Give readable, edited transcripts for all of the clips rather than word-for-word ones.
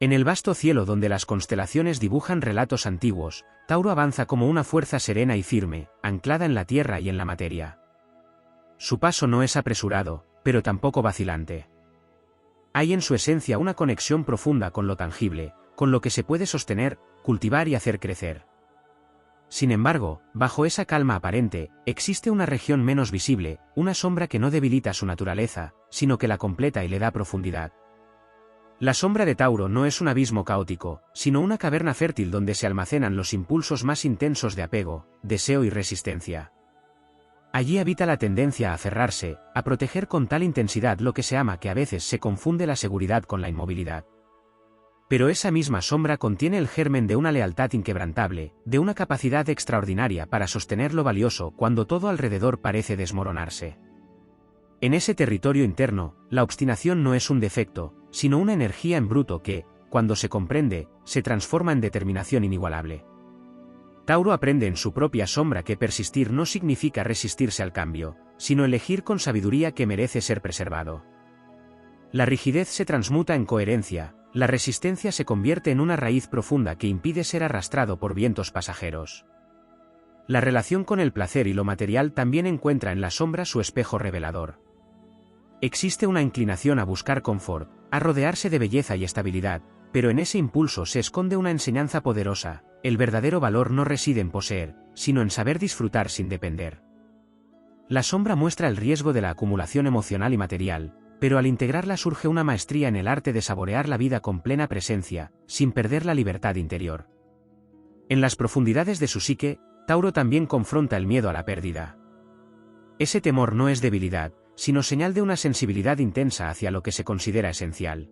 En el vasto cielo donde las constelaciones dibujan relatos antiguos, Tauro avanza como una fuerza serena y firme, anclada en la tierra y en la materia. Su paso no es apresurado, pero tampoco vacilante. Hay en su esencia una conexión profunda con lo tangible, con lo que se puede sostener, cultivar y hacer crecer. Sin embargo, bajo esa calma aparente, existe una región menos visible, una sombra que no debilita su naturaleza, sino que la completa y le da profundidad. La sombra de Tauro no es un abismo caótico, sino una caverna fértil donde se almacenan los impulsos más intensos de apego, deseo y resistencia. Allí habita la tendencia a aferrarse, a proteger con tal intensidad lo que se ama que a veces se confunde la seguridad con la inmovilidad. Pero esa misma sombra contiene el germen de una lealtad inquebrantable, de una capacidad extraordinaria para sostener lo valioso cuando todo alrededor parece desmoronarse. En ese territorio interno, la obstinación no es un defecto, sino una energía en bruto que, cuando se comprende, se transforma en determinación inigualable. Tauro aprende en su propia sombra que persistir no significa resistirse al cambio, sino elegir con sabiduría que merece ser preservado. La rigidez se transmuta en coherencia, la resistencia se convierte en una raíz profunda que impide ser arrastrado por vientos pasajeros. La relación con el placer y lo material también encuentra en la sombra su espejo revelador. Existe una inclinación a buscar confort, a rodearse de belleza y estabilidad, pero en ese impulso se esconde una enseñanza poderosa: el verdadero valor no reside en poseer, sino en saber disfrutar sin depender. La sombra muestra el riesgo de la acumulación emocional y material, pero al integrarla surge una maestría en el arte de saborear la vida con plena presencia, sin perder la libertad interior. En las profundidades de su psique, Tauro también confronta el miedo a la pérdida. Ese temor no es debilidad, sino señal de una sensibilidad intensa hacia lo que se considera esencial.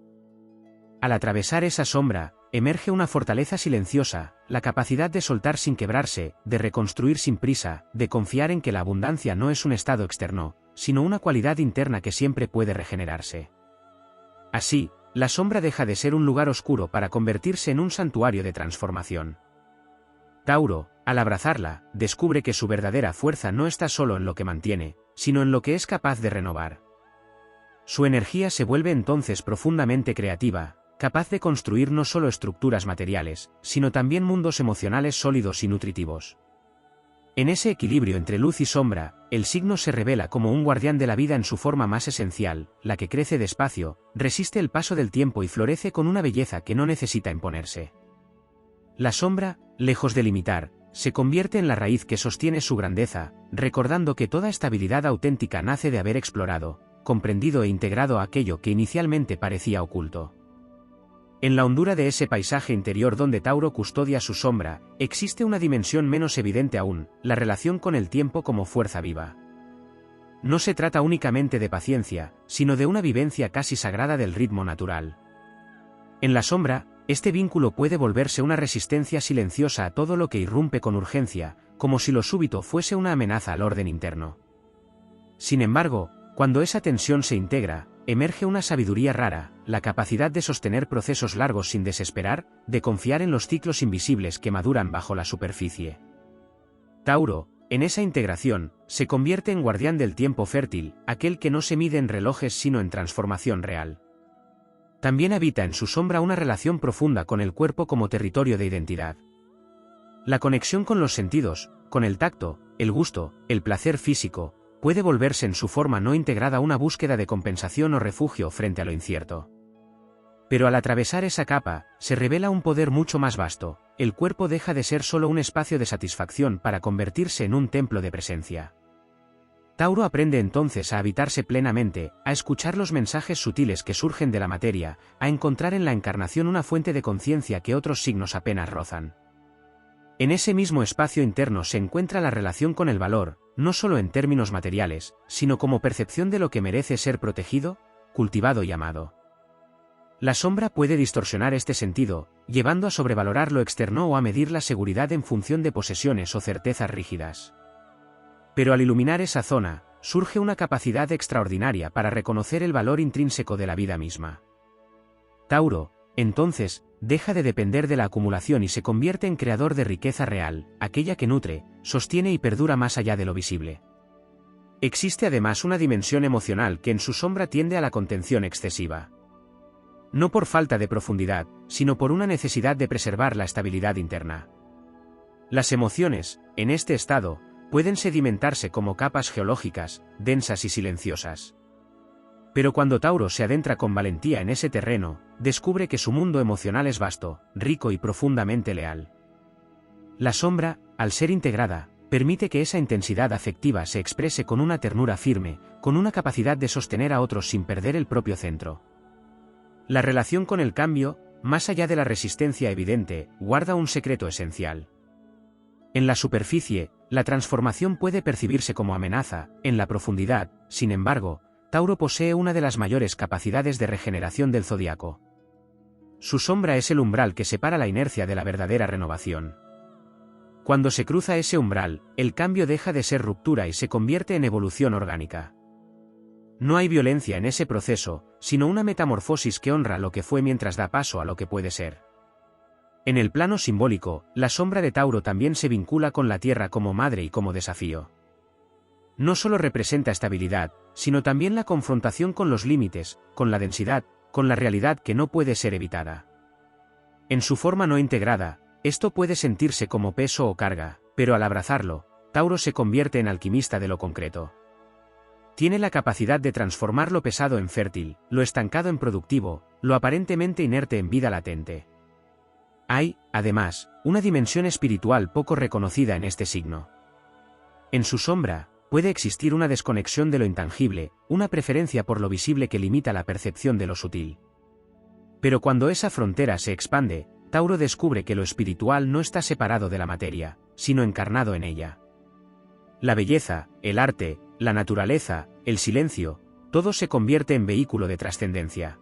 Al atravesar esa sombra, emerge una fortaleza silenciosa, la capacidad de soltar sin quebrarse, de reconstruir sin prisa, de confiar en que la abundancia no es un estado externo, sino una cualidad interna que siempre puede regenerarse. Así, la sombra deja de ser un lugar oscuro para convertirse en un santuario de transformación. Tauro, al abrazarla, descubre que su verdadera fuerza no está solo en lo que mantiene, sino en lo que es capaz de renovar. Su energía se vuelve entonces profundamente creativa, capaz de construir no solo estructuras materiales, sino también mundos emocionales sólidos y nutritivos. En ese equilibrio entre luz y sombra, el signo se revela como un guardián de la vida en su forma más esencial, la que crece despacio, resiste el paso del tiempo y florece con una belleza que no necesita imponerse. La sombra, lejos de limitar, se convierte en la raíz que sostiene su grandeza, recordando que toda estabilidad auténtica nace de haber explorado, comprendido e integrado aquello que inicialmente parecía oculto. En la hondura de ese paisaje interior donde Tauro custodia su sombra, existe una dimensión menos evidente aún: la relación con el tiempo como fuerza viva. No se trata únicamente de paciencia, sino de una vivencia casi sagrada del ritmo natural. En la sombra, este vínculo puede volverse una resistencia silenciosa a todo lo que irrumpe con urgencia, como si lo súbito fuese una amenaza al orden interno. Sin embargo, cuando esa tensión se integra, emerge una sabiduría rara, la capacidad de sostener procesos largos sin desesperar, de confiar en los ciclos invisibles que maduran bajo la superficie. Tauro, en esa integración, se convierte en guardián del tiempo fértil, aquel que no se mide en relojes sino en transformación real. También habita en su sombra una relación profunda con el cuerpo como territorio de identidad. La conexión con los sentidos, con el tacto, el gusto, el placer físico, puede volverse en su forma no integrada una búsqueda de compensación o refugio frente a lo incierto. Pero al atravesar esa capa, se revela un poder mucho más vasto: el cuerpo deja de ser solo un espacio de satisfacción para convertirse en un templo de presencia. Tauro aprende entonces a habitarse plenamente, a escuchar los mensajes sutiles que surgen de la materia, a encontrar en la encarnación una fuente de conciencia que otros signos apenas rozan. En ese mismo espacio interno se encuentra la relación con el valor, no solo en términos materiales, sino como percepción de lo que merece ser protegido, cultivado y amado. La sombra puede distorsionar este sentido, llevando a sobrevalorar lo externo o a medir la seguridad en función de posesiones o certezas rígidas. Pero al iluminar esa zona, surge una capacidad extraordinaria para reconocer el valor intrínseco de la vida misma. Tauro, entonces, deja de depender de la acumulación y se convierte en creador de riqueza real, aquella que nutre, sostiene y perdura más allá de lo visible. Existe además una dimensión emocional que en su sombra tiende a la contención excesiva. no por falta de profundidad, sino por una necesidad de preservar la estabilidad interna. Las emociones, en este estado, pueden sedimentarse como capas geológicas, densas y silenciosas. Pero cuando Tauro se adentra con valentía en ese terreno, descubre que su mundo emocional es vasto, rico y profundamente leal. La sombra, al ser integrada, permite que esa intensidad afectiva se exprese con una ternura firme, con una capacidad de sostener a otros sin perder el propio centro. La relación con el cambio, más allá de la resistencia evidente, guarda un secreto esencial. En la superficie, la transformación puede percibirse como amenaza; en la profundidad, sin embargo, Tauro posee una de las mayores capacidades de regeneración del zodiaco. Su sombra es el umbral que separa la inercia de la verdadera renovación. Cuando se cruza ese umbral, el cambio deja de ser ruptura y se convierte en evolución orgánica. No hay violencia en ese proceso, sino una metamorfosis que honra lo que fue mientras da paso a lo que puede ser. En el plano simbólico, la sombra de Tauro también se vincula con la Tierra como madre y como desafío. No solo representa estabilidad, sino también la confrontación con los límites, con la densidad, con la realidad que no puede ser evitada. En su forma no integrada, esto puede sentirse como peso o carga, pero al abrazarlo, Tauro se convierte en alquimista de lo concreto. Tiene la capacidad de transformar lo pesado en fértil, lo estancado en productivo, lo aparentemente inerte en vida latente. Hay, además, una dimensión espiritual poco reconocida en este signo. En su sombra, puede existir una desconexión de lo intangible, una preferencia por lo visible que limita la percepción de lo sutil. Pero cuando esa frontera se expande, Tauro descubre que lo espiritual no está separado de la materia, sino encarnado en ella. La belleza, el arte, la naturaleza, el silencio, todo se convierte en vehículo de trascendencia.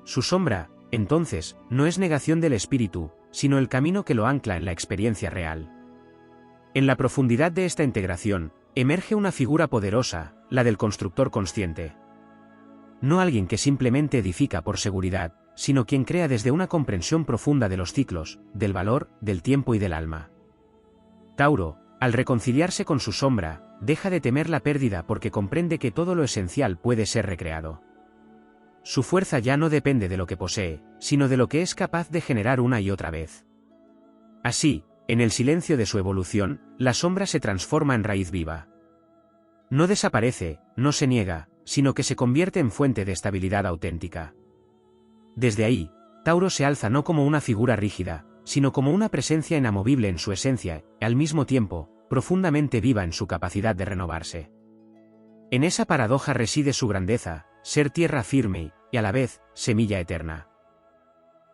Su sombra, entonces, no es negación del espíritu, sino el camino que lo ancla en la experiencia real. En la profundidad de esta integración, emerge una figura poderosa, la del constructor consciente. No alguien que simplemente edifica por seguridad, sino quien crea desde una comprensión profunda de los ciclos, del valor, del tiempo y del alma. Tauro, al reconciliarse con su sombra, deja de temer la pérdida porque comprende que todo lo esencial puede ser recreado. Su fuerza ya no depende de lo que posee, sino de lo que es capaz de generar una y otra vez. Así, en el silencio de su evolución, la sombra se transforma en raíz viva. No desaparece, no se niega, sino que se convierte en fuente de estabilidad auténtica. Desde ahí, Tauro se alza no como una figura rígida, sino como una presencia inamovible en su esencia, y al mismo tiempo, profundamente viva en su capacidad de renovarse. En esa paradoja reside su grandeza, ser tierra firme y, a la vez, semilla eterna.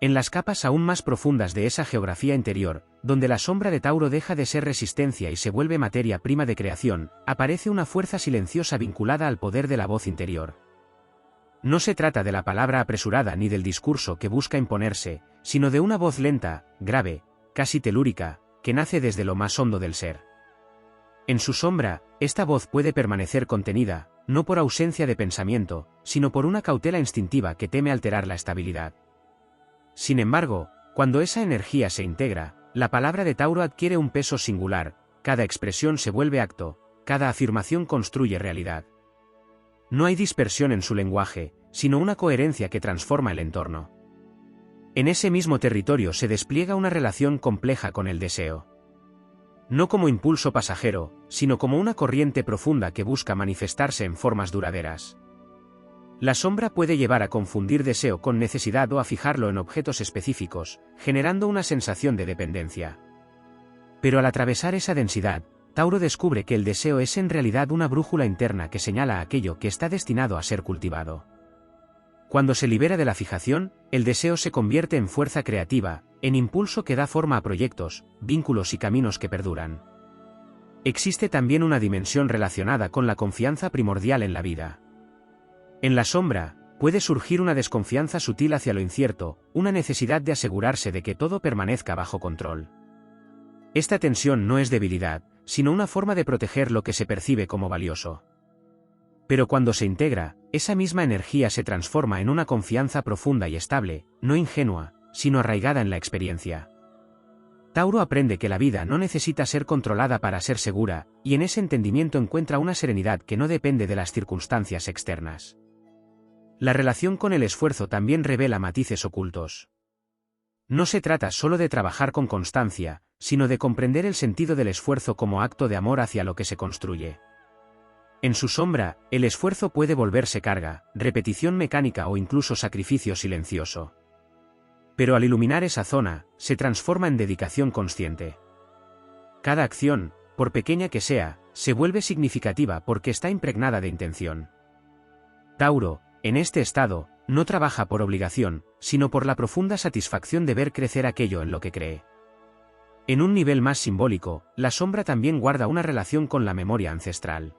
En las capas aún más profundas de esa geografía interior, donde la sombra de Tauro deja de ser resistencia y se vuelve materia prima de creación, aparece una fuerza silenciosa vinculada al poder de la voz interior. No se trata de la palabra apresurada ni del discurso que busca imponerse, sino de una voz lenta, grave, casi telúrica, que nace desde lo más hondo del ser. En su sombra, esta voz puede permanecer contenida, no por ausencia de pensamiento, sino por una cautela instintiva que teme alterar la estabilidad. Sin embargo, cuando esa energía se integra, la palabra de Tauro adquiere un peso singular, cada expresión se vuelve acto, cada afirmación construye realidad. No hay dispersión en su lenguaje, sino una coherencia que transforma el entorno. En ese mismo territorio se despliega una relación compleja con el deseo. No como impulso pasajero, sino como una corriente profunda que busca manifestarse en formas duraderas. La sombra puede llevar a confundir deseo con necesidad o a fijarlo en objetos específicos, generando una sensación de dependencia. Pero al atravesar esa densidad, Tauro descubre que el deseo es en realidad una brújula interna que señala aquello que está destinado a ser cultivado. Cuando se libera de la fijación, el deseo se convierte en fuerza creativa, en impulso que da forma a proyectos, vínculos y caminos que perduran. Existe también una dimensión relacionada con la confianza primordial en la vida. En la sombra, puede surgir una desconfianza sutil hacia lo incierto, una necesidad de asegurarse de que todo permanezca bajo control. Esta tensión no es debilidad, sino una forma de proteger lo que se percibe como valioso. Pero cuando se integra, esa misma energía se transforma en una confianza profunda y estable, no ingenua, sino arraigada en la experiencia. Tauro aprende que la vida no necesita ser controlada para ser segura, y en ese entendimiento encuentra una serenidad que no depende de las circunstancias externas. La relación con el esfuerzo también revela matices ocultos. No se trata solo de trabajar con constancia, sino de comprender el sentido del esfuerzo como acto de amor hacia lo que se construye. En su sombra, el esfuerzo puede volverse carga, repetición mecánica o incluso sacrificio silencioso. Pero al iluminar esa zona, se transforma en dedicación consciente. Cada acción, por pequeña que sea, se vuelve significativa porque está impregnada de intención. Tauro, en este estado, no trabaja por obligación, sino por la profunda satisfacción de ver crecer aquello en lo que cree. En un nivel más simbólico, la sombra también guarda una relación con la memoria ancestral.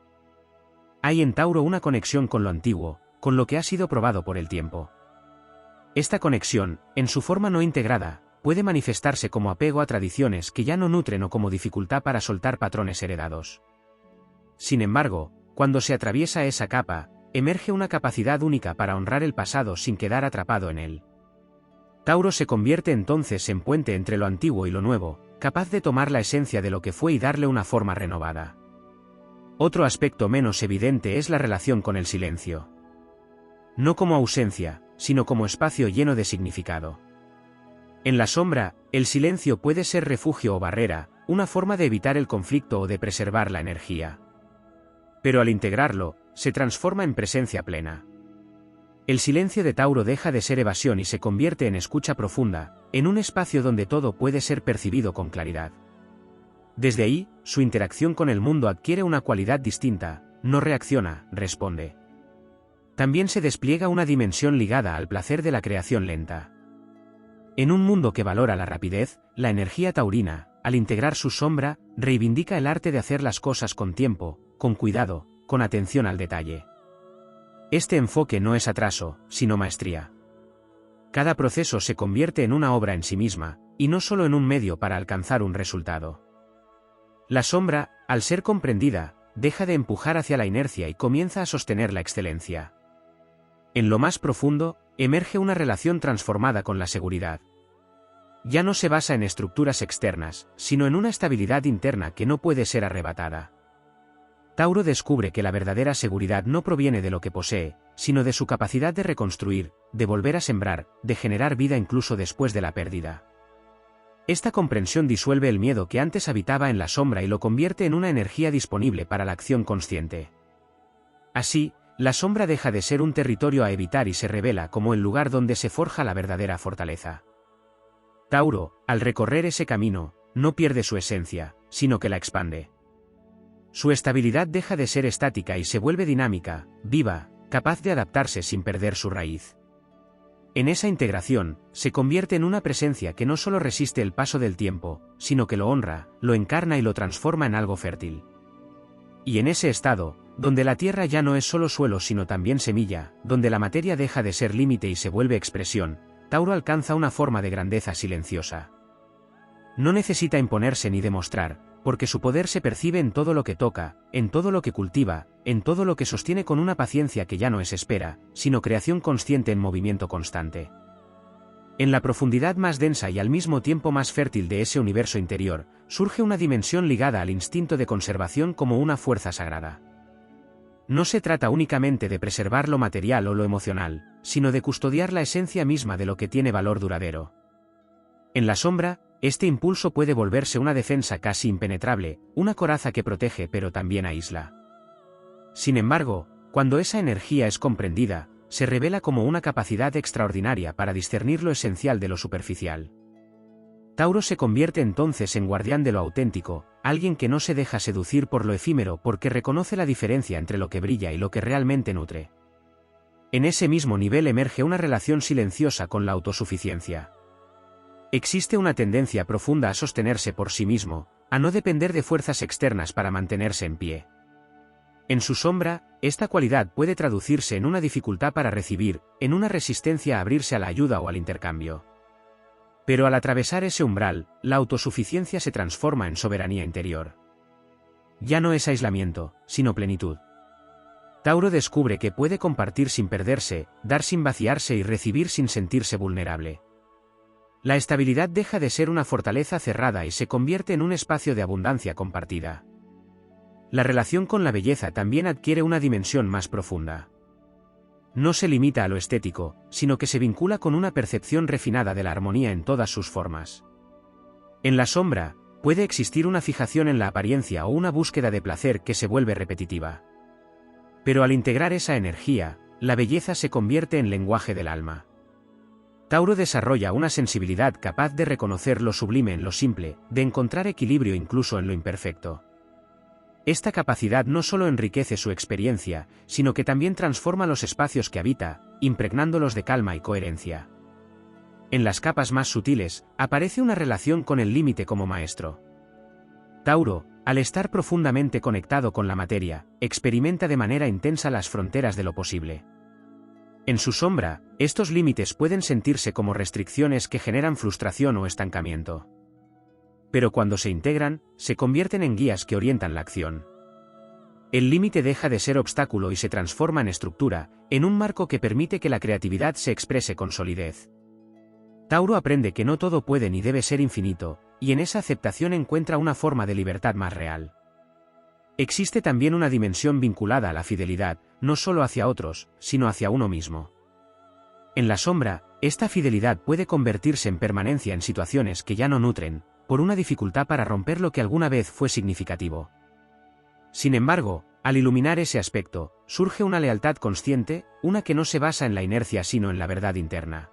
Hay en Tauro una conexión con lo antiguo, con lo que ha sido probado por el tiempo. Esta conexión, en su forma no integrada, puede manifestarse como apego a tradiciones que ya no nutren o como dificultad para soltar patrones heredados. Sin embargo, cuando se atraviesa esa capa, emerge una capacidad única para honrar el pasado sin quedar atrapado en él. Tauro se convierte entonces en puente entre lo antiguo y lo nuevo, capaz de tomar la esencia de lo que fue y darle una forma renovada. Otro aspecto menos evidente es la relación con el silencio. No como ausencia, sino como espacio lleno de significado. En la sombra, el silencio puede ser refugio o barrera, una forma de evitar el conflicto o de preservar la energía. Pero al integrarlo, se transforma en presencia plena. El silencio de Tauro deja de ser evasión y se convierte en escucha profunda, en un espacio donde todo puede ser percibido con claridad. Desde ahí, su interacción con el mundo adquiere una cualidad distinta, no reacciona, responde. También se despliega una dimensión ligada al placer de la creación lenta. En un mundo que valora la rapidez, la energía taurina, al integrar su sombra, reivindica el arte de hacer las cosas con tiempo, con cuidado, con atención al detalle. Este enfoque no es atraso, sino maestría. Cada proceso se convierte en una obra en sí misma, y no solo en un medio para alcanzar un resultado. La sombra, al ser comprendida, deja de empujar hacia la inercia y comienza a sostener la excelencia. En lo más profundo, emerge una relación transformada con la seguridad. Ya no se basa en estructuras externas, sino en una estabilidad interna que no puede ser arrebatada. Tauro descubre que la verdadera seguridad no proviene de lo que posee, sino de su capacidad de reconstruir, de volver a sembrar, de generar vida incluso después de la pérdida. Esta comprensión disuelve el miedo que antes habitaba en la sombra y lo convierte en una energía disponible para la acción consciente. Así, la sombra deja de ser un territorio a evitar y se revela como el lugar donde se forja la verdadera fortaleza. Tauro, al recorrer ese camino, no pierde su esencia, sino que la expande. Su estabilidad deja de ser estática y se vuelve dinámica, viva, capaz de adaptarse sin perder su raíz. En esa integración, se convierte en una presencia que no solo resiste el paso del tiempo, sino que lo honra, lo encarna y lo transforma en algo fértil. Y en ese estado, donde la tierra ya no es solo suelo sino también semilla, donde la materia deja de ser límite y se vuelve expresión, Tauro alcanza una forma de grandeza silenciosa. No necesita imponerse ni demostrar, porque su poder se percibe en todo lo que toca, en todo lo que cultiva, en todo lo que sostiene con una paciencia que ya no es espera, sino creación consciente en movimiento constante. En la profundidad más densa y al mismo tiempo más fértil de ese universo interior, surge una dimensión ligada al instinto de conservación como una fuerza sagrada. No se trata únicamente de preservar lo material o lo emocional, sino de custodiar la esencia misma de lo que tiene valor duradero. En la sombra, este impulso puede volverse una defensa casi impenetrable, una coraza que protege pero también aísla. Sin embargo, cuando esa energía es comprendida, se revela como una capacidad extraordinaria para discernir lo esencial de lo superficial. Tauro se convierte entonces en guardián de lo auténtico, alguien que no se deja seducir por lo efímero porque reconoce la diferencia entre lo que brilla y lo que realmente nutre. En ese mismo nivel emerge una relación silenciosa con la autosuficiencia. Existe una tendencia profunda a sostenerse por sí mismo, a no depender de fuerzas externas para mantenerse en pie. En su sombra, esta cualidad puede traducirse en una dificultad para recibir, en una resistencia a abrirse a la ayuda o al intercambio. Pero al atravesar ese umbral, la autosuficiencia se transforma en soberanía interior. Ya no es aislamiento, sino plenitud. Tauro descubre que puede compartir sin perderse, dar sin vaciarse y recibir sin sentirse vulnerable. La estabilidad deja de ser una fortaleza cerrada y se convierte en un espacio de abundancia compartida. La relación con la belleza también adquiere una dimensión más profunda. No se limita a lo estético, sino que se vincula con una percepción refinada de la armonía en todas sus formas. En la sombra, puede existir una fijación en la apariencia o una búsqueda de placer que se vuelve repetitiva. Pero al integrar esa energía, la belleza se convierte en lenguaje del alma. Tauro desarrolla una sensibilidad capaz de reconocer lo sublime en lo simple, de encontrar equilibrio incluso en lo imperfecto. Esta capacidad no solo enriquece su experiencia, sino que también transforma los espacios que habita, impregnándolos de calma y coherencia. En las capas más sutiles, aparece una relación con el límite como maestro. Tauro, al estar profundamente conectado con la materia, experimenta de manera intensa las fronteras de lo posible. En su sombra, estos límites pueden sentirse como restricciones que generan frustración o estancamiento. Pero cuando se integran, se convierten en guías que orientan la acción. El límite deja de ser obstáculo y se transforma en estructura, en un marco que permite que la creatividad se exprese con solidez. Tauro aprende que no todo puede ni debe ser infinito, y en esa aceptación encuentra una forma de libertad más real. Existe también una dimensión vinculada a la fidelidad, no solo hacia otros, sino hacia uno mismo. En la sombra, esta fidelidad puede convertirse en permanencia en situaciones que ya no nutren, por una dificultad para romper lo que alguna vez fue significativo. Sin embargo, al iluminar ese aspecto, surge una lealtad consciente, una que no se basa en la inercia sino en la verdad interna.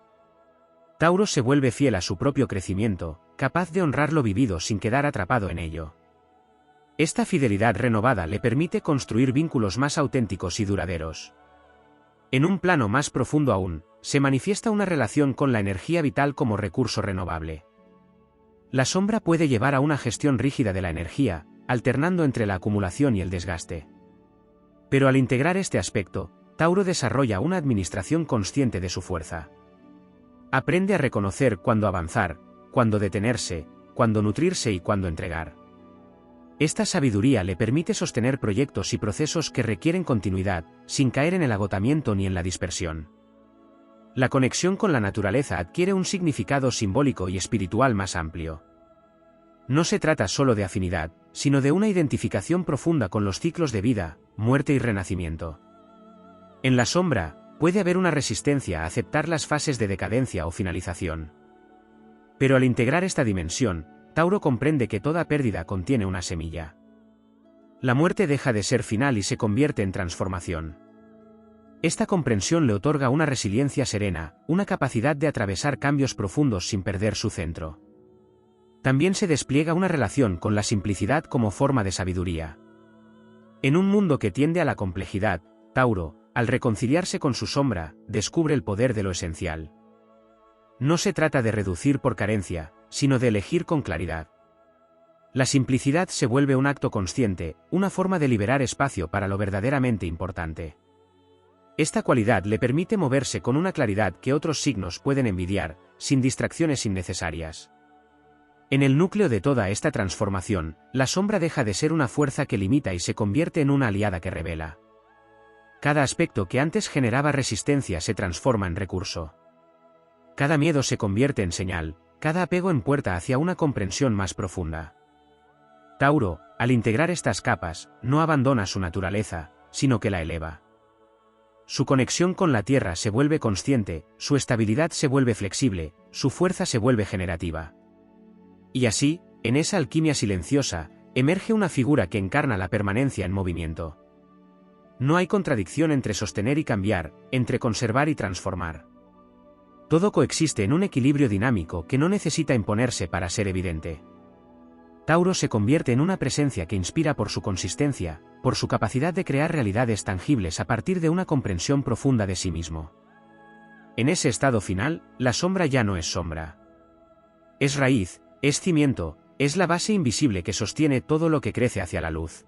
Tauro se vuelve fiel a su propio crecimiento, capaz de honrar lo vivido sin quedar atrapado en ello. Esta fidelidad renovada le permite construir vínculos más auténticos y duraderos. En un plano más profundo aún, se manifiesta una relación con la energía vital como recurso renovable. La sombra puede llevar a una gestión rígida de la energía, alternando entre la acumulación y el desgaste. Pero al integrar este aspecto, Tauro desarrolla una administración consciente de su fuerza. Aprende a reconocer cuándo avanzar, cuándo detenerse, cuándo nutrirse y cuándo entregar. Esta sabiduría le permite sostener proyectos y procesos que requieren continuidad, sin caer en el agotamiento ni en la dispersión. La conexión con la naturaleza adquiere un significado simbólico y espiritual más amplio. No se trata solo de afinidad, sino de una identificación profunda con los ciclos de vida, muerte y renacimiento. En la sombra, puede haber una resistencia a aceptar las fases de decadencia o finalización. Pero al integrar esta dimensión, Tauro comprende que toda pérdida contiene una semilla. La muerte deja de ser final y se convierte en transformación. Esta comprensión le otorga una resiliencia serena, una capacidad de atravesar cambios profundos sin perder su centro. También se despliega una relación con la simplicidad como forma de sabiduría. En un mundo que tiende a la complejidad, Tauro, al reconciliarse con su sombra, descubre el poder de lo esencial. No se trata de reducir por carencia, sino de elegir con claridad. La simplicidad se vuelve un acto consciente, una forma de liberar espacio para lo verdaderamente importante. Esta cualidad le permite moverse con una claridad que otros signos pueden envidiar, sin distracciones innecesarias. En el núcleo de toda esta transformación, la sombra deja de ser una fuerza que limita y se convierte en una aliada que revela. Cada aspecto que antes generaba resistencia se transforma en recurso. Cada miedo se convierte en señal, cada apego en puerta hacia una comprensión más profunda. Tauro, al integrar estas capas, no abandona su naturaleza, sino que la eleva. Su conexión con la tierra se vuelve consciente, su estabilidad se vuelve flexible, su fuerza se vuelve generativa. Y así, en esa alquimia silenciosa, emerge una figura que encarna la permanencia en movimiento. No hay contradicción entre sostener y cambiar, entre conservar y transformar. Todo coexiste en un equilibrio dinámico que no necesita imponerse para ser evidente. Tauro se convierte en una presencia que inspira por su consistencia, por su capacidad de crear realidades tangibles a partir de una comprensión profunda de sí mismo. En ese estado final, la sombra ya no es sombra. Es raíz, es cimiento, es la base invisible que sostiene todo lo que crece hacia la luz.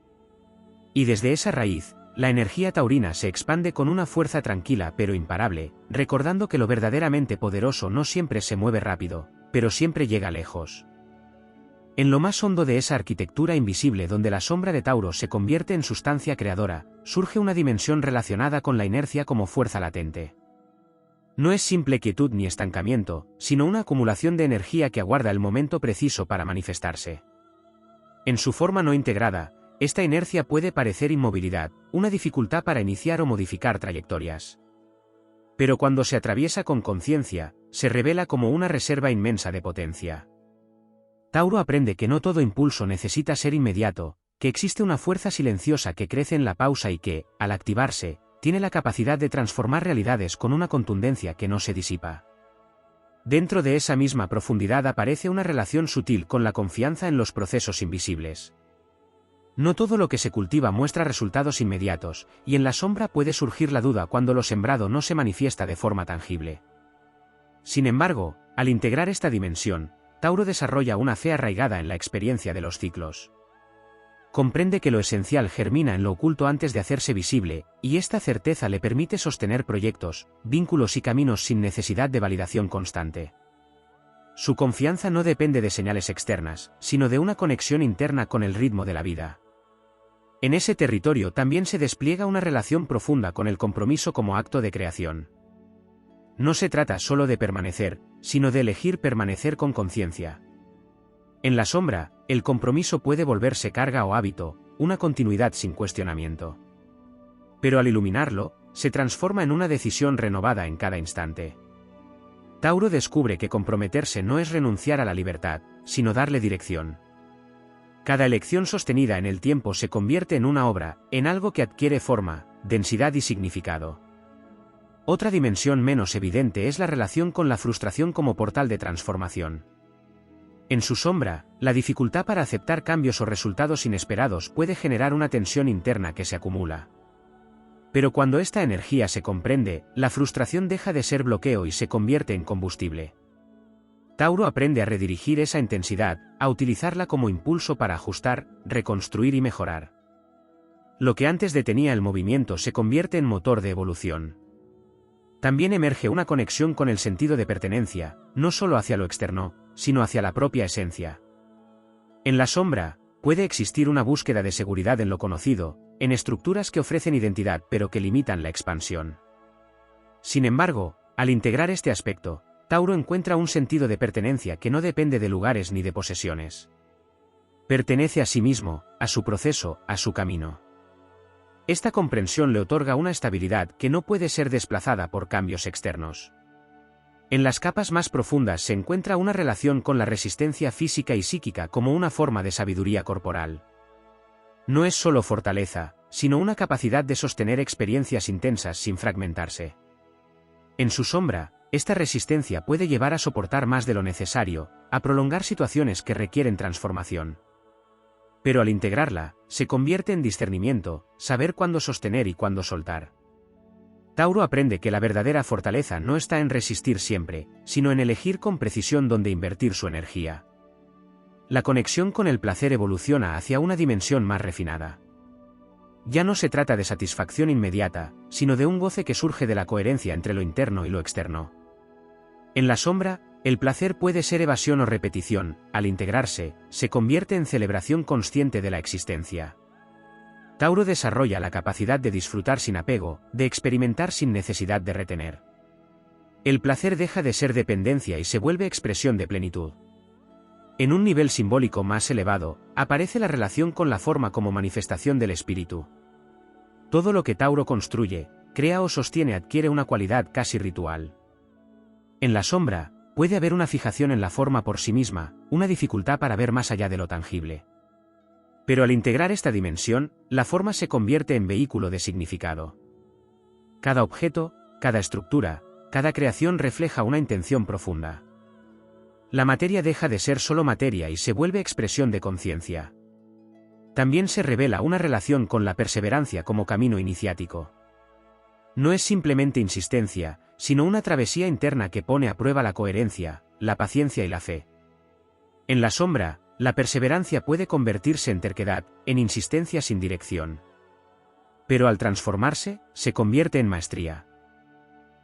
Y desde esa raíz, la energía taurina se expande con una fuerza tranquila pero imparable, recordando que lo verdaderamente poderoso no siempre se mueve rápido, pero siempre llega lejos. En lo más hondo de esa arquitectura invisible donde la sombra de Tauro se convierte en sustancia creadora, surge una dimensión relacionada con la inercia como fuerza latente. No es simple quietud ni estancamiento, sino una acumulación de energía que aguarda el momento preciso para manifestarse. En su forma no integrada, esta inercia puede parecer inmovilidad, una dificultad para iniciar o modificar trayectorias. Pero cuando se atraviesa con conciencia, se revela como una reserva inmensa de potencia. Tauro aprende que no todo impulso necesita ser inmediato, que existe una fuerza silenciosa que crece en la pausa y que, al activarse, tiene la capacidad de transformar realidades con una contundencia que no se disipa. Dentro de esa misma profundidad aparece una relación sutil con la confianza en los procesos invisibles. No todo lo que se cultiva muestra resultados inmediatos, y en la sombra puede surgir la duda cuando lo sembrado no se manifiesta de forma tangible. Sin embargo, al integrar esta dimensión, Tauro desarrolla una fe arraigada en la experiencia de los ciclos. Comprende que lo esencial germina en lo oculto antes de hacerse visible, y esta certeza le permite sostener proyectos, vínculos y caminos sin necesidad de validación constante. Su confianza no depende de señales externas, sino de una conexión interna con el ritmo de la vida. En ese territorio también se despliega una relación profunda con el compromiso como acto de creación. No se trata solo de permanecer, sino de elegir permanecer con conciencia. En la sombra, el compromiso puede volverse carga o hábito, una continuidad sin cuestionamiento. Pero al iluminarlo, se transforma en una decisión renovada en cada instante. Tauro descubre que comprometerse no es renunciar a la libertad, sino darle dirección. Cada elección sostenida en el tiempo se convierte en una obra, en algo que adquiere forma, densidad y significado. Otra dimensión menos evidente es la relación con la frustración como portal de transformación. En su sombra, la dificultad para aceptar cambios o resultados inesperados puede generar una tensión interna que se acumula. Pero cuando esta energía se comprende, la frustración deja de ser bloqueo y se convierte en combustible. Tauro aprende a redirigir esa intensidad, a utilizarla como impulso para ajustar, reconstruir y mejorar. Lo que antes detenía el movimiento se convierte en motor de evolución. También emerge una conexión con el sentido de pertenencia, no solo hacia lo externo, sino hacia la propia esencia. En la sombra, puede existir una búsqueda de seguridad en lo conocido, en estructuras que ofrecen identidad pero que limitan la expansión. Sin embargo, al integrar este aspecto, Tauro encuentra un sentido de pertenencia que no depende de lugares ni de posesiones. Pertenece a sí mismo, a su proceso, a su camino. Esta comprensión le otorga una estabilidad que no puede ser desplazada por cambios externos. En las capas más profundas se encuentra una relación con la resistencia física y psíquica como una forma de sabiduría corporal. No es solo fortaleza, sino una capacidad de sostener experiencias intensas sin fragmentarse. En su sombra, esta resistencia puede llevar a soportar más de lo necesario, a prolongar situaciones que requieren transformación. Pero al integrarla, se convierte en discernimiento, saber cuándo sostener y cuándo soltar. Tauro aprende que la verdadera fortaleza no está en resistir siempre, sino en elegir con precisión dónde invertir su energía. La conexión con el placer evoluciona hacia una dimensión más refinada. Ya no se trata de satisfacción inmediata, sino de un goce que surge de la coherencia entre lo interno y lo externo. En la sombra, el placer puede ser evasión o repetición, al integrarse, se convierte en celebración consciente de la existencia. Tauro desarrolla la capacidad de disfrutar sin apego, de experimentar sin necesidad de retener. El placer deja de ser dependencia y se vuelve expresión de plenitud. En un nivel simbólico más elevado, aparece la relación con la forma como manifestación del espíritu. Todo lo que Tauro construye, crea o sostiene adquiere una cualidad casi ritual. En la sombra, puede haber una fijación en la forma por sí misma, una dificultad para ver más allá de lo tangible. Pero al integrar esta dimensión, la forma se convierte en vehículo de significado. Cada objeto, cada estructura, cada creación refleja una intención profunda. La materia deja de ser solo materia y se vuelve expresión de conciencia. También se revela una relación con la perseverancia como camino iniciático. No es simplemente insistencia, sino una travesía interna que pone a prueba la coherencia, la paciencia y la fe. En la sombra, la perseverancia puede convertirse en terquedad, en insistencia sin dirección. Pero al transformarse, se convierte en maestría.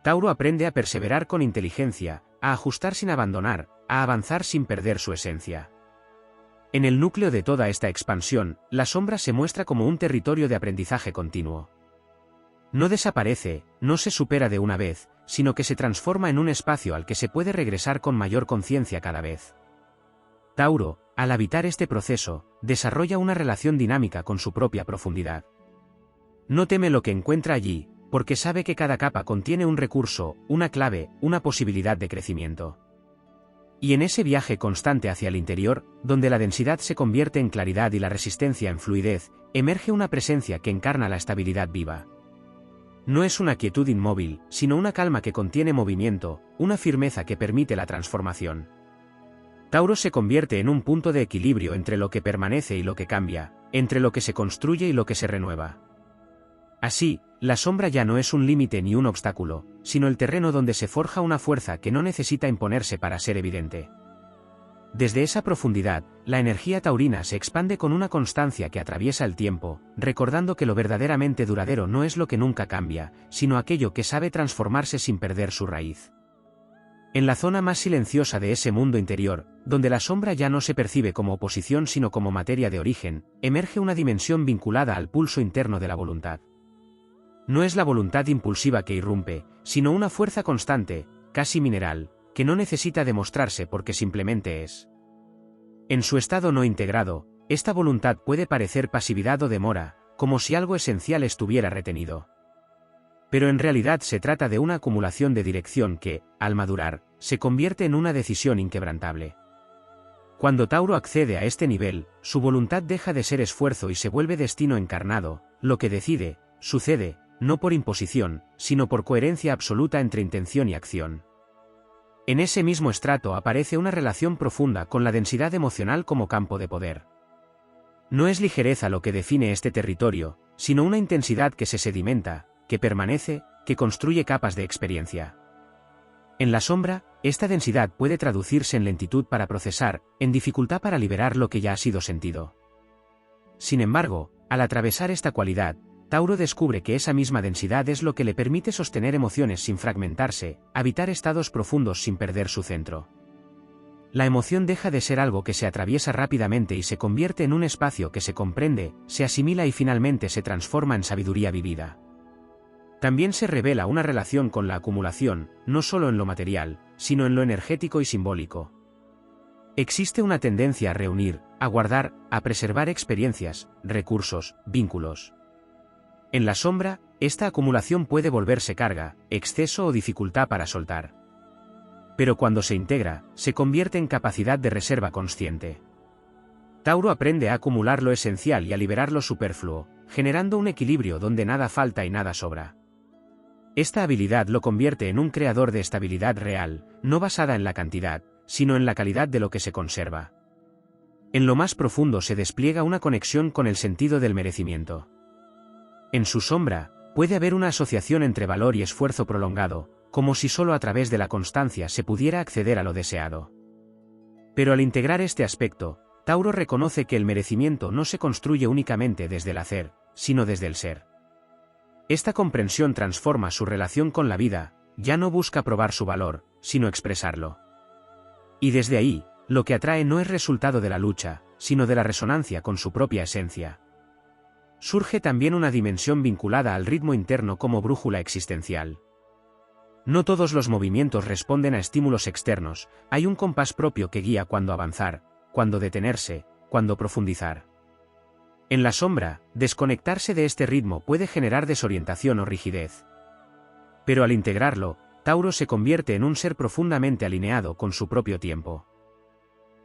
Tauro aprende a perseverar con inteligencia, a ajustar sin abandonar, a avanzar sin perder su esencia. En el núcleo de toda esta expansión, la sombra se muestra como un territorio de aprendizaje continuo. No desaparece, no se supera de una vez, sino que se transforma en un espacio al que se puede regresar con mayor conciencia cada vez. Tauro, al habitar este proceso, desarrolla una relación dinámica con su propia profundidad. No teme lo que encuentra allí, porque sabe que cada capa contiene un recurso, una clave, una posibilidad de crecimiento. Y en ese viaje constante hacia el interior, donde la densidad se convierte en claridad y la resistencia en fluidez, emerge una presencia que encarna la estabilidad viva. No es una quietud inmóvil, sino una calma que contiene movimiento, una firmeza que permite la transformación. Tauro se convierte en un punto de equilibrio entre lo que permanece y lo que cambia, entre lo que se construye y lo que se renueva. Así, la sombra ya no es un límite ni un obstáculo, sino el terreno donde se forja una fuerza que no necesita imponerse para ser evidente. Desde esa profundidad, la energía taurina se expande con una constancia que atraviesa el tiempo, recordando que lo verdaderamente duradero no es lo que nunca cambia, sino aquello que sabe transformarse sin perder su raíz. En la zona más silenciosa de ese mundo interior, donde la sombra ya no se percibe como oposición sino como materia de origen, emerge una dimensión vinculada al pulso interno de la voluntad. No es la voluntad impulsiva que irrumpe, sino una fuerza constante, casi mineral, que no necesita demostrarse porque simplemente es. En su estado no integrado, esta voluntad puede parecer pasividad o demora, como si algo esencial estuviera retenido. Pero en realidad se trata de una acumulación de dirección que, al madurar, se convierte en una decisión inquebrantable. Cuando Tauro accede a este nivel, su voluntad deja de ser esfuerzo y se vuelve destino encarnado, lo que decide, sucede, no por imposición, sino por coherencia absoluta entre intención y acción. En ese mismo estrato aparece una relación profunda con la densidad emocional como campo de poder. No es ligereza lo que define este territorio, sino una intensidad que se sedimenta, que permanece, que construye capas de experiencia. En la sombra, esta densidad puede traducirse en lentitud para procesar, en dificultad para liberar lo que ya ha sido sentido. Sin embargo, al atravesar esta cualidad, Tauro descubre que esa misma densidad es lo que le permite sostener emociones sin fragmentarse, habitar estados profundos sin perder su centro. La emoción deja de ser algo que se atraviesa rápidamente y se convierte en un espacio que se comprende, se asimila y finalmente se transforma en sabiduría vivida. También se revela una relación con la acumulación, no solo en lo material, sino en lo energético y simbólico. Existe una tendencia a reunir, a guardar, a preservar experiencias, recursos, vínculos. En la sombra, esta acumulación puede volverse carga, exceso o dificultad para soltar. Pero cuando se integra, se convierte en capacidad de reserva consciente. Tauro aprende a acumular lo esencial y a liberar lo superfluo, generando un equilibrio donde nada falta y nada sobra. Esta habilidad lo convierte en un creador de estabilidad real, no basada en la cantidad, sino en la calidad de lo que se conserva. En lo más profundo se despliega una conexión con el sentido del merecimiento. En su sombra, puede haber una asociación entre valor y esfuerzo prolongado, como si solo a través de la constancia se pudiera acceder a lo deseado. Pero al integrar este aspecto, Tauro reconoce que el merecimiento no se construye únicamente desde el hacer, sino desde el ser. Esta comprensión transforma su relación con la vida, ya no busca probar su valor, sino expresarlo. Y desde ahí, lo que atrae no es resultado de la lucha, sino de la resonancia con su propia esencia. Surge también una dimensión vinculada al ritmo interno como brújula existencial. No todos los movimientos responden a estímulos externos, hay un compás propio que guía cuándo avanzar, cuándo detenerse, cuándo profundizar. En la sombra, desconectarse de este ritmo puede generar desorientación o rigidez. Pero al integrarlo, Tauro se convierte en un ser profundamente alineado con su propio tiempo.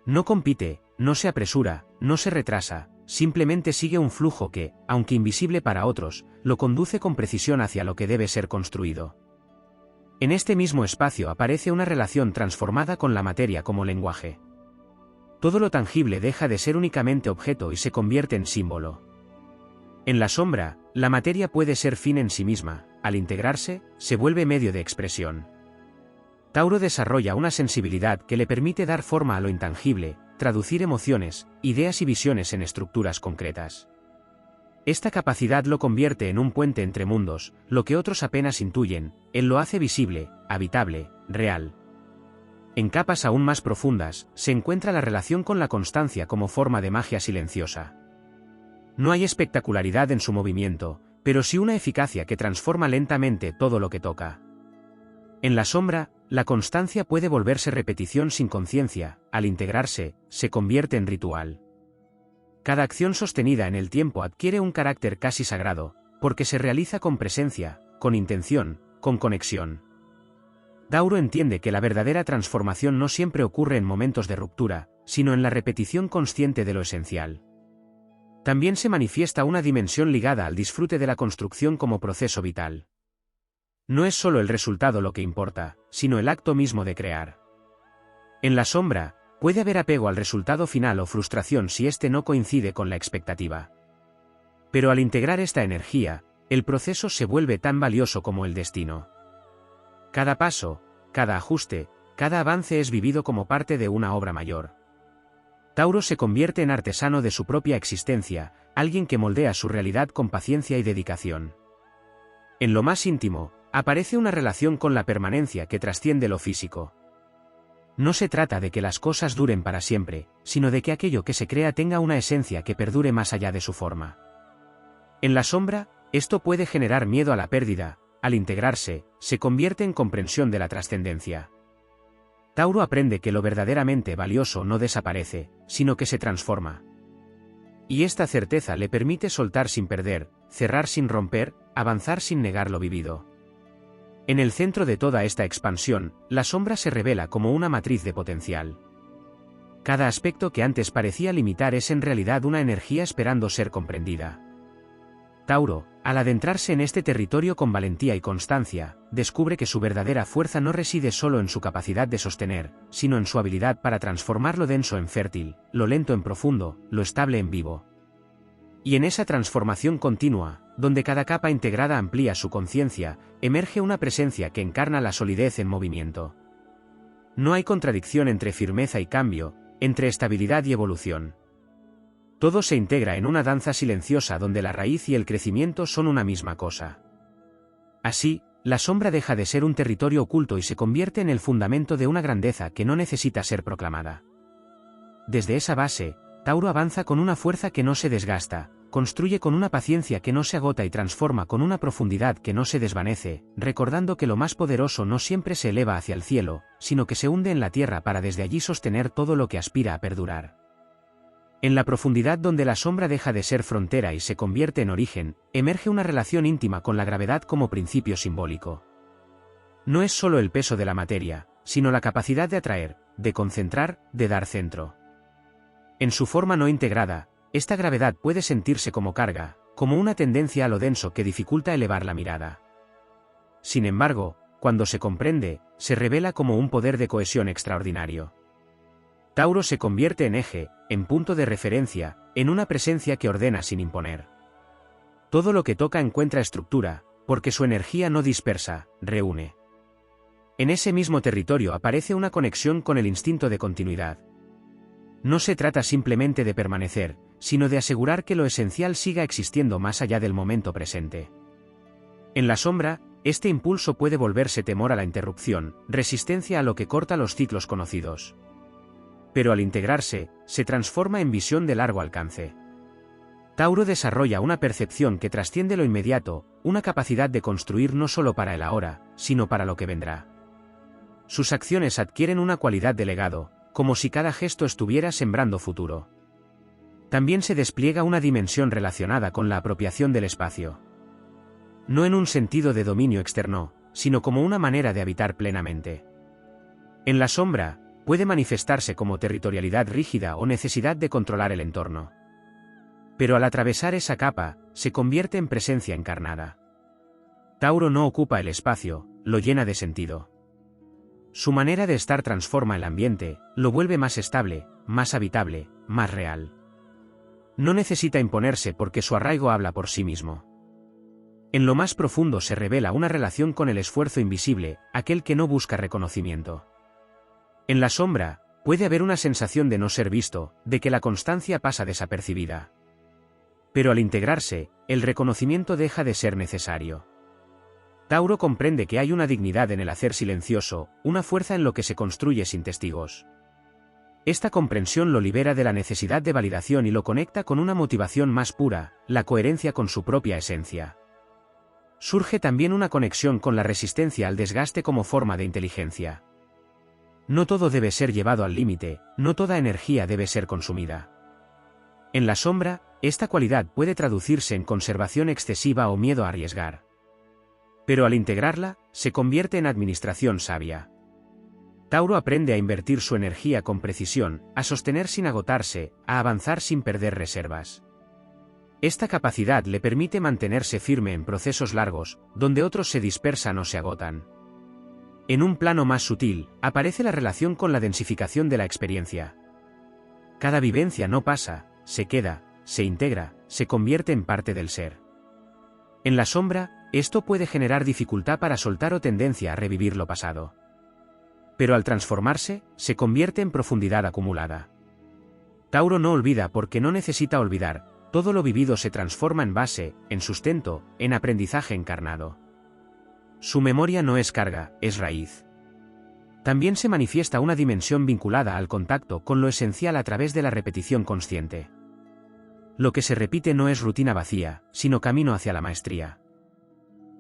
No compite, no se apresura, no se retrasa, simplemente sigue un flujo que, aunque invisible para otros, lo conduce con precisión hacia lo que debe ser construido. En este mismo espacio aparece una relación transformada con la materia como lenguaje. Todo lo tangible deja de ser únicamente objeto y se convierte en símbolo. En la sombra, la materia puede ser fin en sí misma, al integrarse, se vuelve medio de expresión. Tauro desarrolla una sensibilidad que le permite dar forma a lo intangible, traducir emociones, ideas y visiones en estructuras concretas. Esta capacidad lo convierte en un puente entre mundos, lo que otros apenas intuyen, él lo hace visible, habitable, real. En capas aún más profundas, se encuentra la relación con la constancia como forma de magia silenciosa. No hay espectacularidad en su movimiento, pero sí una eficacia que transforma lentamente todo lo que toca. En la sombra, la constancia puede volverse repetición sin conciencia, al integrarse, se convierte en ritual. Cada acción sostenida en el tiempo adquiere un carácter casi sagrado, porque se realiza con presencia, con intención, con conexión. Tauro entiende que la verdadera transformación no siempre ocurre en momentos de ruptura, sino en la repetición consciente de lo esencial. También se manifiesta una dimensión ligada al disfrute de la construcción como proceso vital. No es solo el resultado lo que importa, sino el acto mismo de crear. En la sombra, puede haber apego al resultado final o frustración si éste no coincide con la expectativa. Pero al integrar esta energía, el proceso se vuelve tan valioso como el destino. Cada paso, cada ajuste, cada avance es vivido como parte de una obra mayor. Tauro se convierte en artesano de su propia existencia, alguien que moldea su realidad con paciencia y dedicación. En lo más íntimo, aparece una relación con la permanencia que trasciende lo físico. No se trata de que las cosas duren para siempre, sino de que aquello que se crea tenga una esencia que perdure más allá de su forma. En la sombra, esto puede generar miedo a la pérdida. Al integrarse, se convierte en comprensión de la trascendencia. Tauro aprende que lo verdaderamente valioso no desaparece, sino que se transforma. Y esta certeza le permite soltar sin perder, cerrar sin romper, avanzar sin negar lo vivido. En el centro de toda esta expansión, la sombra se revela como una matriz de potencial. Cada aspecto que antes parecía limitar es en realidad una energía esperando ser comprendida. Tauro, al adentrarse en este territorio con valentía y constancia, descubre que su verdadera fuerza no reside solo en su capacidad de sostener, sino en su habilidad para transformar lo denso en fértil, lo lento en profundo, lo estable en vivo. Y en esa transformación continua, donde cada capa integrada amplía su conciencia, emerge una presencia que encarna la solidez en movimiento. No hay contradicción entre firmeza y cambio, entre estabilidad y evolución. Todo se integra en una danza silenciosa donde la raíz y el crecimiento son una misma cosa. Así, la sombra deja de ser un territorio oculto y se convierte en el fundamento de una grandeza que no necesita ser proclamada. Desde esa base, Tauro avanza con una fuerza que no se desgasta, construye con una paciencia que no se agota y transforma con una profundidad que no se desvanece, recordando que lo más poderoso no siempre se eleva hacia el cielo, sino que se hunde en la tierra para desde allí sostener todo lo que aspira a perdurar. En la profundidad donde la sombra deja de ser frontera y se convierte en origen, emerge una relación íntima con la gravedad como principio simbólico. No es solo el peso de la materia, sino la capacidad de atraer, de concentrar, de dar centro. En su forma no integrada, esta gravedad puede sentirse como carga, como una tendencia a lo denso que dificulta elevar la mirada. Sin embargo, cuando se comprende, se revela como un poder de cohesión extraordinario. Tauro se convierte en eje, en punto de referencia, en una presencia que ordena sin imponer. Todo lo que toca encuentra estructura, porque su energía no dispersa, reúne. En ese mismo territorio aparece una conexión con el instinto de continuidad. No se trata simplemente de permanecer, sino de asegurar que lo esencial siga existiendo más allá del momento presente. En la sombra, este impulso puede volverse temor a la interrupción, resistencia a lo que corta los ciclos conocidos. Pero al integrarse, se transforma en visión de largo alcance. Tauro desarrolla una percepción que trasciende lo inmediato, una capacidad de construir no solo para el ahora, sino para lo que vendrá. Sus acciones adquieren una cualidad de legado, como si cada gesto estuviera sembrando futuro. También se despliega una dimensión relacionada con la apropiación del espacio. No en un sentido de dominio externo, sino como una manera de habitar plenamente. En la sombra, puede manifestarse como territorialidad rígida o necesidad de controlar el entorno. Pero al atravesar esa capa, se convierte en presencia encarnada. Tauro no ocupa el espacio, lo llena de sentido. Su manera de estar transforma el ambiente, lo vuelve más estable, más habitable, más real. No necesita imponerse porque su arraigo habla por sí mismo. En lo más profundo se revela una relación con el esfuerzo invisible, aquel que no busca reconocimiento. En la sombra, puede haber una sensación de no ser visto, de que la constancia pasa desapercibida. Pero al integrarse, el reconocimiento deja de ser necesario. Tauro comprende que hay una dignidad en el hacer silencioso, una fuerza en lo que se construye sin testigos. Esta comprensión lo libera de la necesidad de validación y lo conecta con una motivación más pura, la coherencia con su propia esencia. Surge también una conexión con la resistencia al desgaste como forma de inteligencia. No todo debe ser llevado al límite, no toda energía debe ser consumida. En la sombra, esta cualidad puede traducirse en conservación excesiva o miedo a arriesgar. Pero al integrarla, se convierte en administración sabia. Tauro aprende a invertir su energía con precisión, a sostener sin agotarse, a avanzar sin perder reservas. Esta capacidad le permite mantenerse firme en procesos largos, donde otros se dispersan o se agotan. En un plano más sutil, aparece la relación con la densificación de la experiencia. Cada vivencia no pasa, se queda, se integra, se convierte en parte del ser. En la sombra, esto puede generar dificultad para soltar o tendencia a revivir lo pasado. Pero al transformarse, se convierte en profundidad acumulada. Tauro no olvida porque no necesita olvidar, todo lo vivido se transforma en base, en sustento, en aprendizaje encarnado. Su memoria no es carga, es raíz. También se manifiesta una dimensión vinculada al contacto con lo esencial a través de la repetición consciente. Lo que se repite no es rutina vacía, sino camino hacia la maestría.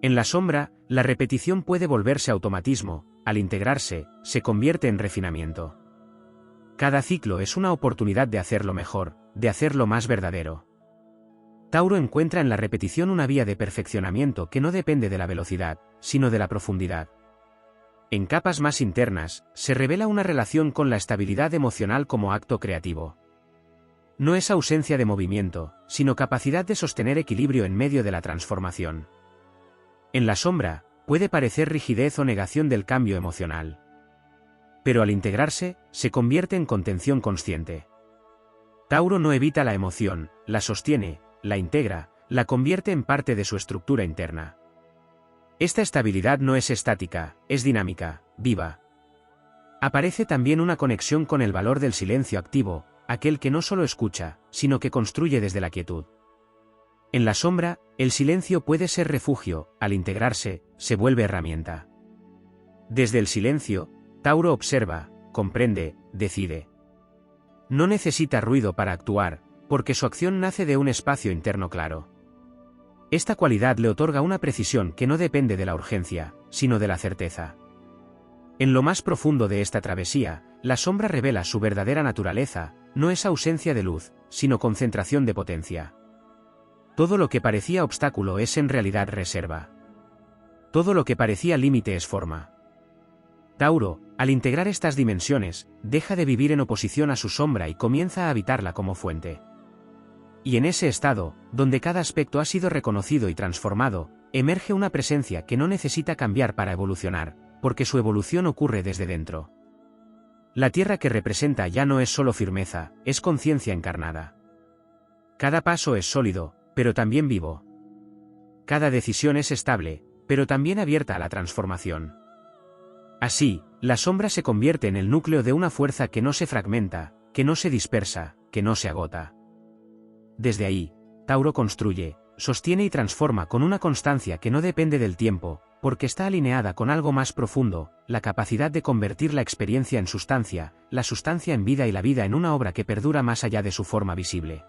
En la sombra, la repetición puede volverse automatismo, al integrarse, se convierte en refinamiento. Cada ciclo es una oportunidad de hacerlo mejor, de hacerlo más verdadero. Tauro encuentra en la repetición una vía de perfeccionamiento que no depende de la velocidad, sino de la profundidad. En capas más internas, se revela una relación con la estabilidad emocional como acto creativo. No es ausencia de movimiento, sino capacidad de sostener equilibrio en medio de la transformación. En la sombra, puede parecer rigidez o negación del cambio emocional. Pero al integrarse, se convierte en contención consciente. Tauro no evita la emoción, la sostiene, la integra, la convierte en parte de su estructura interna. Esta estabilidad no es estática, es dinámica, viva. Aparece también una conexión con el valor del silencio activo, aquel que no solo escucha, sino que construye desde la quietud. En la sombra, el silencio puede ser refugio, al integrarse, se vuelve herramienta. Desde el silencio, Tauro observa, comprende, decide. No necesita ruido para actuar, porque su acción nace de un espacio interno claro. Esta cualidad le otorga una precisión que no depende de la urgencia, sino de la certeza. En lo más profundo de esta travesía, la sombra revela su verdadera naturaleza, no es ausencia de luz, sino concentración de potencia. Todo lo que parecía obstáculo es en realidad reserva. Todo lo que parecía límite es forma. Tauro, al integrar estas dimensiones, deja de vivir en oposición a su sombra y comienza a habitarla como fuente. Y en ese estado, donde cada aspecto ha sido reconocido y transformado, emerge una presencia que no necesita cambiar para evolucionar, porque su evolución ocurre desde dentro. La tierra que representa ya no es solo firmeza, es conciencia encarnada. Cada paso es sólido, pero también vivo. Cada decisión es estable, pero también abierta a la transformación. Así, la sombra se convierte en el núcleo de una fuerza que no se fragmenta, que no se dispersa, que no se agota. Desde ahí, Tauro construye, sostiene y transforma con una constancia que no depende del tiempo, porque está alineada con algo más profundo, la capacidad de convertir la experiencia en sustancia, la sustancia en vida y la vida en una obra que perdura más allá de su forma visible.